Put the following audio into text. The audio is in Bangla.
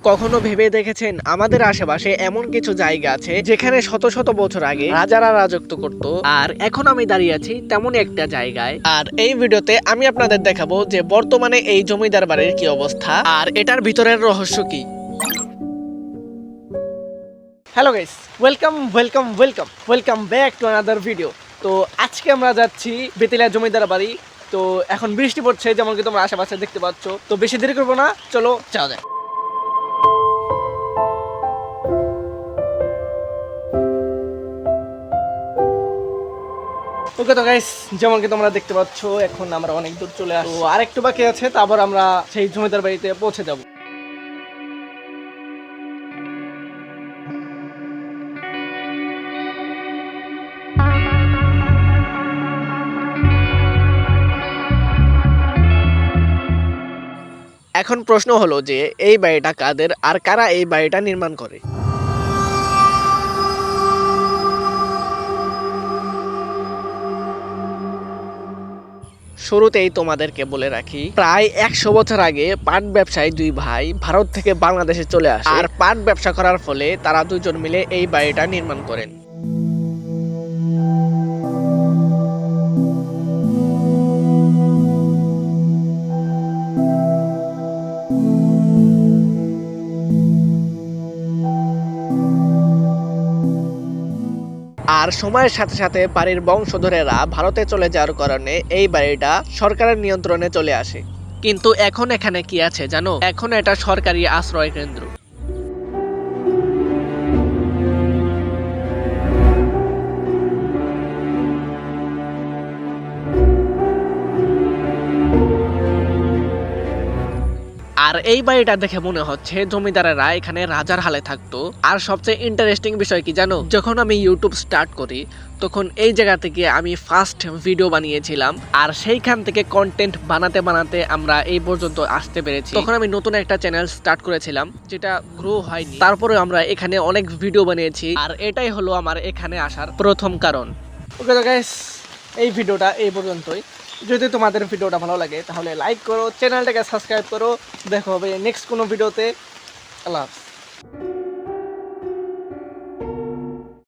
কখনো ভেবে দেখেছেন আমাদের আশেপাশে এমন কিছু জায়গা আছে যেখানে শত শত বছর আগে রাজারা রাজত্ব করত, আর এখন আমি দাঁড়িয়ে আছি তেমন একটা জায়গায়। আর এই ভিডিওতে আমি আপনাদের দেখাবো যে বর্তমানে এই জমিদার বাড়ির কি অবস্থা আর এটার ভিতরের রহস্য কি। Hello guys, welcome back to another video. তো আজকে আমরা যাচ্ছি বেতিলা জমিদার বাড়ি। তো এখন বৃষ্টি পড়ছে, যেমন কি তোমরা আশেপাশে দেখতে পাচ্ছ। তো বেশি দেরি করবো না, চলো যাওয়া যায়। ওকে তো গাইস, যেমন কি তোমরা দেখতে পাচ্ছ এখন আমরা অনেক দূর চলে আসবো, আর একটু বাকি আছে, তারপর আমরা সেই জমিদার বাড়িতে পৌঁছে যাব। এখন প্রশ্ন হলো যে এই বাড়িটা কাদের আর কারা এই বাড়িটা নির্মাণ করে। শুরুতেই তোমাদেরকে বলে রাখি, প্রায় 100 বছর আগে পাট ব্যবসায়ী দুই ভাই ভারত থেকে বাংলাদেশে চলে আসে, আর পাট ব্যবসা করার ফলে তারা দুজন মিলে এই বাড়িটা নির্মাণ করেন। আর সময়ের সাথে সাথে বাড়ির বংশধরেরা ভারতে চলে যাওয়ার কারণে এই বাড়িটা সরকারের নিয়ন্ত্রণে চলে আসে। কিন্তু এখন এখানে কি আছে জানো? এখন এটা সরকারি আশ্রয় কেন্দ্র। আর এই বাড়িটা দেখে মনে হচ্ছে জমিদারেরা এখানে রাজার হালে থাকতো। আর সবচেয়ে ইন্টারেস্টিং বিষয় কি জানো? যখন আমি ইউটিউব স্টার্ট করি তখন এই জায়গা থেকে আমি ফার্স্ট ভিডিও বানিয়েছিলাম, আর সেইখান থেকে কন্টেন্ট বানাতে বানাতে আমরা এই পর্যন্ত আসতে পেরেছি। তখন আমি নতুন একটা চ্যানেল স্টার্ট করেছিলাম যেটা গ্রো হয়নি, তারপরে আমরা এখানে অনেক ভিডিও বানিয়েছি, আর এটাই হলো আমার এখানে আসার প্রথম কারণ। ওকে তো গাইস, এই ভিডিওটা এই পর্যন্তই। যদি তোমাদের ভিডিওটা ভালো লাগে তাহলে লাইক করো, চ্যানেলটাকে সাবস্ক্রাইব করো। দেখা হবে নেক্সট কোনো ভিডিওতে। আল্লাহ হাফেজ।